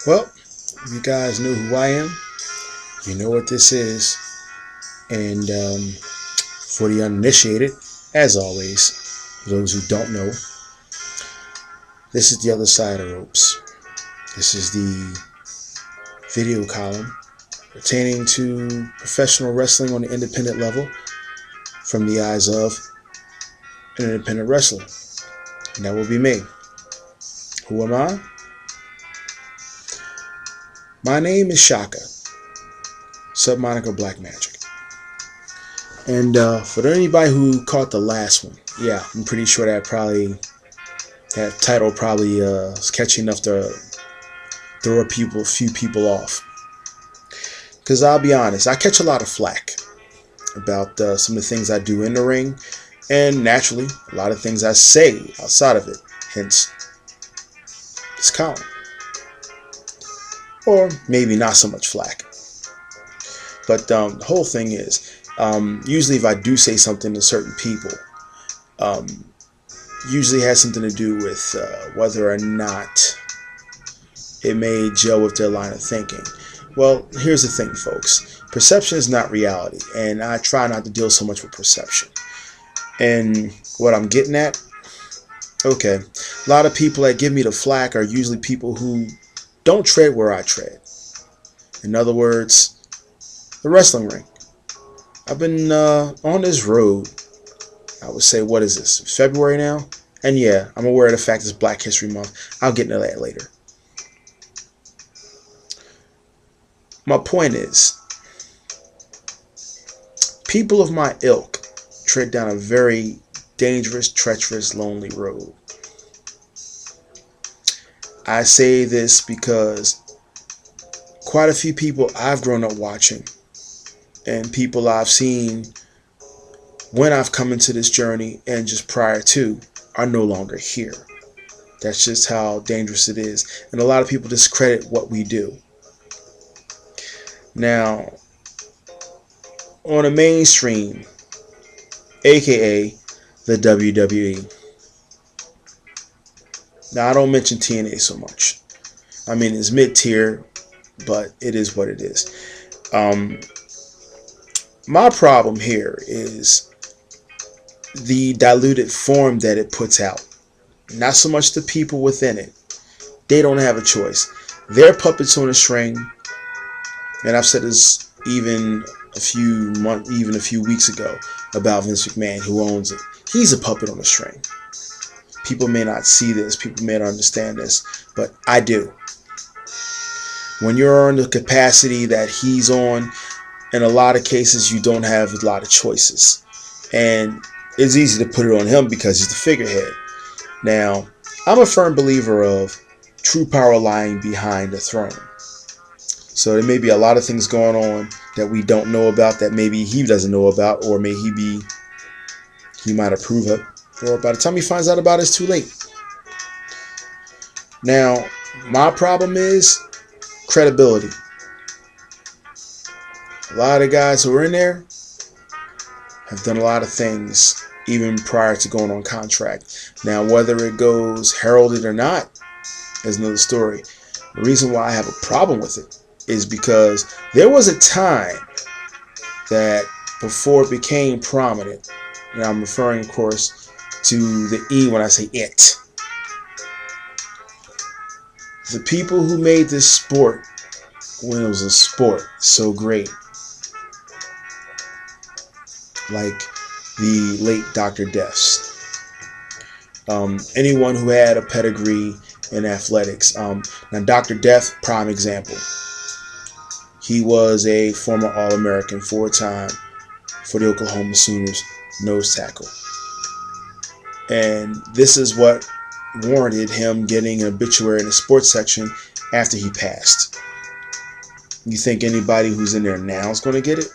Well, you guys know who I am. You know what this is. And for the uninitiated, as always, for those who don't know, this is the other side of the ropes. This is the video column pertaining to professional wrestling on the independent level from the eyes of an independent wrestler. And that will be me. Who am I? My name is Shaka, submoniker Black Magic. And for anybody who caught the last one, yeah, I'm pretty sure that title probably is catchy enough to throw a few people off. Because I'll be honest, I catch a lot of flack about some of the things I do in the ring, and naturally, a lot of things I say outside of it. Hence, this column. Or maybe not so much flack. But the whole thing is, usually if I do say something to certain people, usually has something to do with whether or not it may gel with their line of thinking. Well, here's the thing, folks. Perception is not reality, and I try not to deal so much with perception. And what I'm getting at, okay, a lot of people that give me the flack are usually people who don't tread where I tread. In other words, the wrestling ring. I've been on this road, I would say, what is this, February now? And yeah, I'm aware of the fact it's Black History Month. I'll get into that later. My point is, people of my ilk tread down a very dangerous, treacherous, lonely road. I say this because quite a few people I've grown up watching and people I've seen when I've come into this journey and just prior to are no longer here. That's just how dangerous it is. And a lot of people discredit what we do. Now, on a mainstream, aka the WWE. Now, I don't mention TNA so much. I mean, it's mid-tier, but it is what it is. My problem here is the diluted form that it puts out. Not so much the people within it. They don't have a choice. They're puppets on a string. And I've said this even a few weeks ago about Vince McMahon, who owns it. He's a puppet on a string. People may not see this. People may not understand this. But I do. When you're on the capacity that he's on, in a lot of cases, you don't have a lot of choices. And it's easy to put it on him because he's the figurehead. Now, I'm a firm believer of true power lying behind the throne. So there may be a lot of things going on that we don't know about, that maybe he doesn't know about, or he might approve of, or by the time he finds out about it, it's too late. Now, my problem is credibility. A lot of guys who are in there have done a lot of things even prior to going on contract. Now, whether it goes heralded or not is another story. The reason why I have a problem with it is because there was a time that before it became prominent, and I'm referring, of course, to the E when I say it. The people who made this sport, when it was a sport, so great, like the late Dr. Deaths. Anyone who had a pedigree in athletics. Now, Dr. Death, prime example. He was a former All-American, 4-time for the Oklahoma Sooners nose tackle. And this is what warranted him getting an obituary in the sports section after he passed. You think anybody who's in there now is going to get it?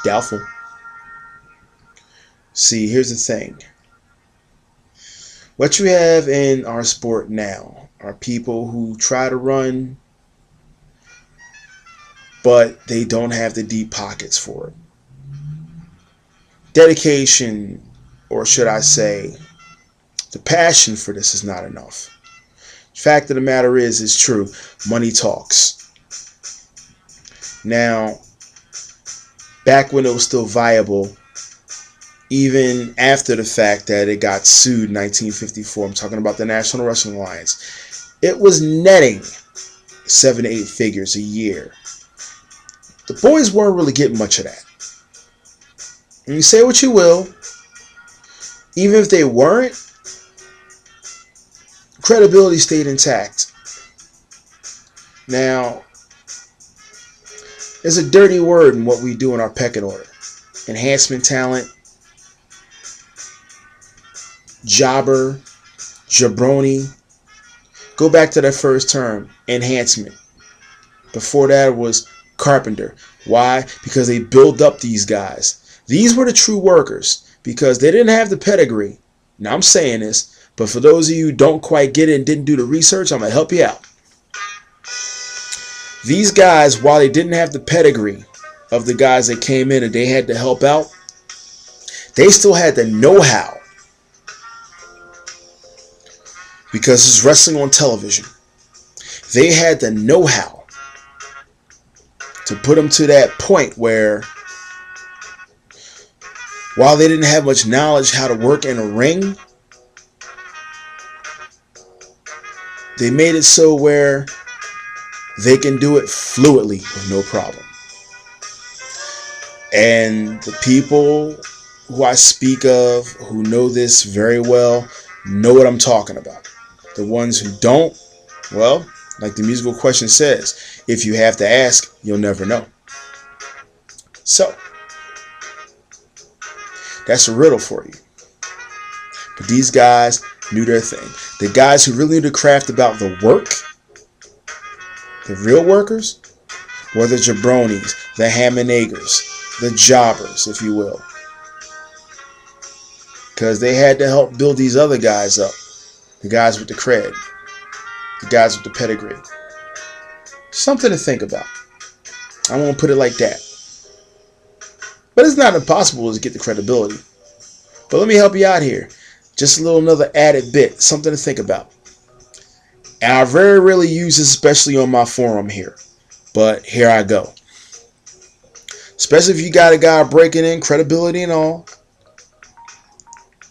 Doubtful. See, here's the thing. What you have in our sport now are people who try to run, but they don't have the deep pockets for it. Dedication, or should I say, the passion for this is not enough. Fact of the matter is, it's true. Money talks. Now, back when it was still viable, even after the fact that it got sued in 1954, I'm talking about the National Wrestling Alliance, it was netting 7 to 8 figures a year. The boys weren't really getting much of that. And you say what you will, even if they weren't, credibility stayed intact. Now, there's a dirty word in what we do in our pecking order. Enhancement talent, jobber, jabroni. Go back to that first term, enhancement. Before that it was carpenter. Why? Because they build up these guys. These were the true workers because they didn't have the pedigree. Now I'm saying this, but for those of you who don't quite get it and didn't do the research, I'm going to help you out. These guys, while they didn't have the pedigree of the guys that came in and they had to help out, they still had the know-how. Because it's wrestling on television. They had the know-how to put them to that point where, while they didn't have much knowledge how to work in a ring, they made it so where they can do it fluidly with no problem. And the people who I speak of, who know this very well, know what I'm talking about. The ones who don't, well, like the musical question says, if you have to ask, you'll never know. So, that's a riddle for you. But these guys knew their thing. The guys who really knew the craft about the work, the real workers, were the jabronis, the ham and eggers, the jobbers, if you will. Because they had to help build these other guys up. The guys with the cred. The guys with the pedigree. Something to think about. I won't put it like that. But it's not impossible to get the credibility. But let me help you out here. Just a little another added bit. Something to think about. And I very rarely use this, especially on my forum here. But here I go. Especially if you got a guy breaking in, credibility and all.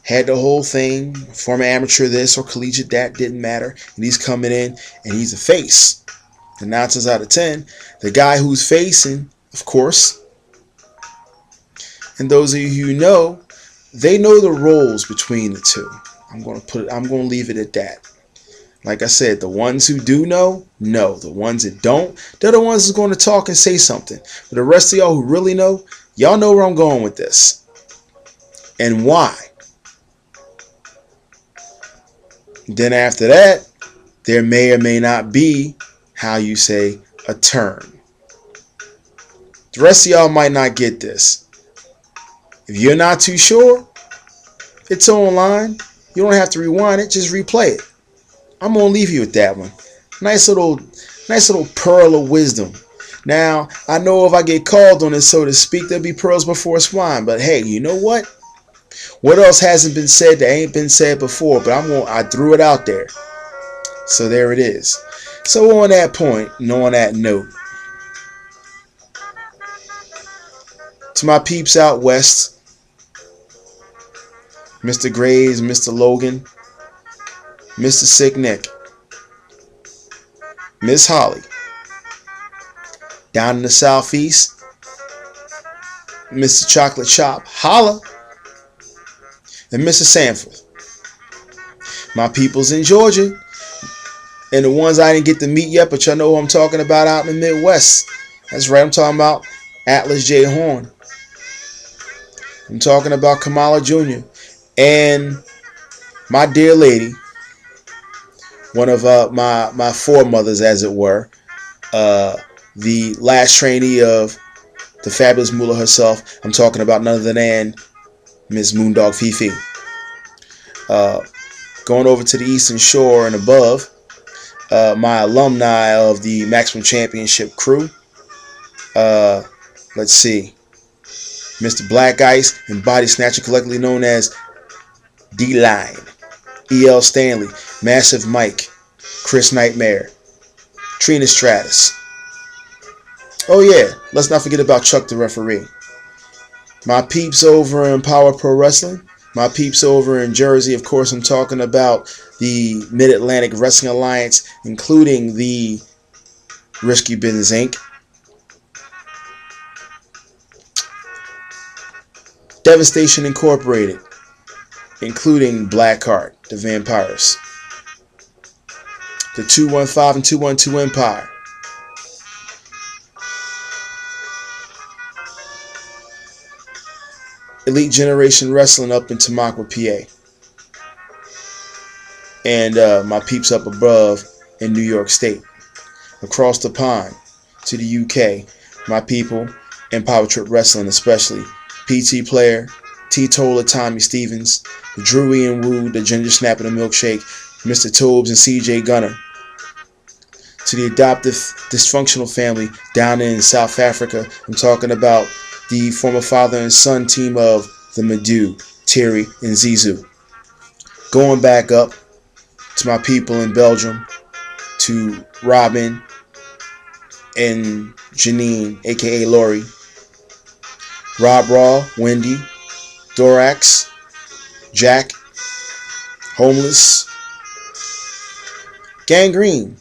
Had the whole thing, former amateur this or collegiate that, didn't matter. And he's coming in and he's a face. And 9 times out of 10, the guy who's facing, of course, and those of you who know, they know the roles between the two. I'm going to leave it at that. Like I said, the ones who do know. The ones that don't, they're the ones who's going to talk and say something. But the rest of y'all who really know, y'all know where I'm going with this. And why. Then after that, there may or may not be, how you say, a turn. The rest of y'all might not get this. If you're not too sure, it's online. You don't have to rewind it, just replay it. I'm going to leave you with that one. Nice little pearl of wisdom. Now, I know if I get called on it, so to speak, there'll be pearls before swine. But hey, you know what? What else hasn't been said that ain't been said before? But I threw it out there. So there it is. So on that point, and on that note, to my peeps out west, Mr. Graves, Mr. Logan, Mr. Sick Nick, Miss Holly, down in the southeast, Mr. Chocolate Chop, holla, and Mr. Sanford. My peoples in Georgia, and the ones I didn't get to meet yet, but y'all know who I'm talking about out in the Midwest. That's right, I'm talking about Atlas J. Horn. I'm talking about Kamala Jr. And my dear lady, one of my foremothers, as it were, the last trainee of the fabulous Moolah herself. I'm talking about none other than Miss Moondog Fifi. Going over to the Eastern Shore and above, my alumni of the Maximum Championship crew. Let's see. Mr. Black Ice and Body Snatcher, collectively known as D-Line. E.L. Stanley, Massive Mike, Chris Nightmare, Trina Stratus. Oh yeah, let's not forget about Chuck the referee. My peeps over in Power Pro Wrestling. My peeps over in Jersey. Of course, I'm talking about the Mid-Atlantic Wrestling Alliance, including the Risky Business Inc. Devastation Incorporated, including Blackheart, the Vampires. The 215 and 212 Empire. Elite Generation Wrestling up in Tamaqua, PA. And my peeps up above in New York State. Across the pond to the UK, my people in Power Trip Wrestling, especially PT Player, T-Toller Tommy Stevens, the Drew Ian Woo, the Ginger Snap and the Milkshake, Mr. Tobes and CJ Gunner. To the adoptive dysfunctional family down in South Africa, I'm talking about the former father and son team of the Madu, Terry, and Zizou. Going back up to my people in Belgium, to Robin and Janine, aka Lori, Rob Raw, Wendy, Dorax, Jack, Homeless, Gangrene.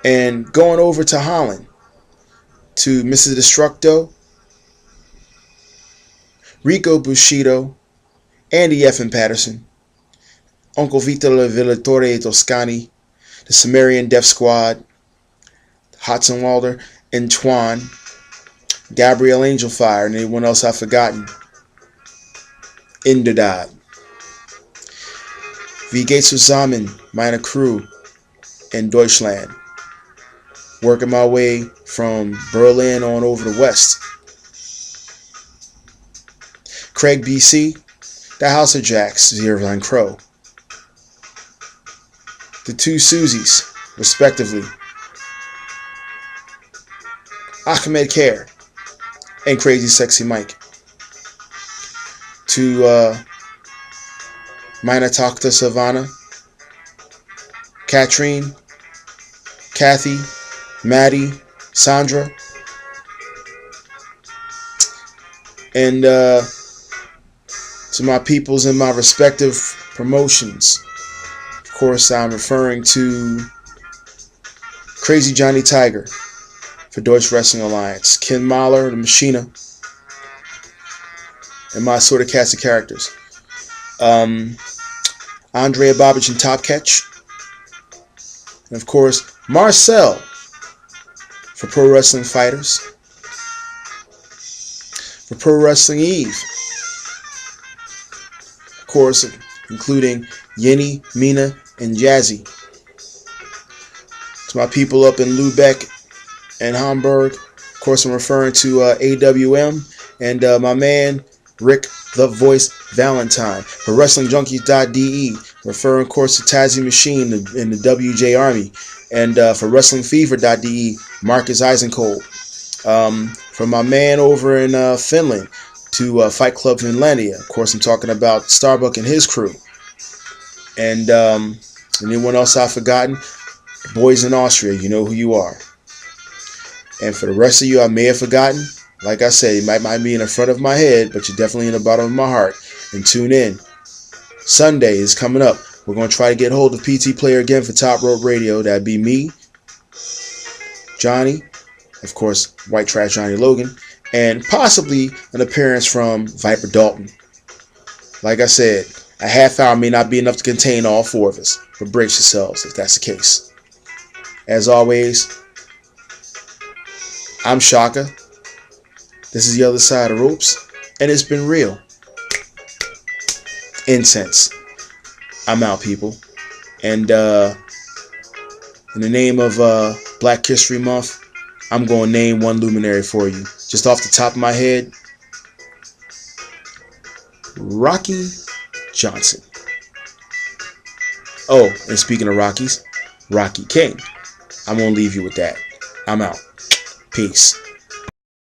And going over to Holland, to Mrs. Destructo, Rico Bushido, Andy Effin Patterson, Uncle Vito Villatore Toscani, the Sumerian Death Squad, Hudson Walder, Antoine, Gabrielle Angelfire, and anyone else I've forgotten. Indodad, V. Gates Zusammen, Meine Crew, in Deutschland. Working my way from Berlin on over to West. Craig BC, the House of Jacks, Zierlein Crow. The two Susies, respectively. Ahmed Care and Crazy Sexy Mike. To Mina Takta Savannah, Katrine, Kathy, Maddie, Sandra, and to my peoples in my respective promotions. Of course, I'm referring to Crazy Johnny Tiger for Deutsche Wrestling Alliance, Ken Mahler, the Machina, and my sort of cast of characters. Andrea Babic and Top Catch, and of course Marcel for Pro Wrestling Fighters, for Pro Wrestling Eve, of course, including Yenny, Mina, and Jazzy. To my people up in Lubeck and Hamburg, of course, I'm referring to AWM and my man Rick the Voice Valentine for WrestlingJunkies.de, referring, of course, to Tazzy Machine in the WJ Army, and for WrestlingFever.de, Marcus Eisenkohl. From my man over in Finland to Fight Club Finlandia, of course, I'm talking about Starbuck and his crew. And anyone else I've forgotten, boys in Austria, you know who you are. And for the rest of you I may have forgotten, like I said, you might be in the front of my head, but you're definitely in the bottom of my heart. And tune in. Sunday is coming up. We're going to try to get hold of PT Player again for Top Rope Radio. That'd be me, Johnny, of course, White Trash Johnny Logan, and possibly an appearance from Viper Dalton. Like I said, a half hour may not be enough to contain all four of us, but brace yourselves if that's the case. As always, I'm Shaka. This is The Other Side of Ropes, and it's been real. Incense. I'm out, people. And in the name of Black History Month, I'm going to name one luminary for you. Just off the top of my head, Rocky Johnson. Oh, and speaking of Rockies, Rocky King. I'm going to leave you with that. I'm out. Peace.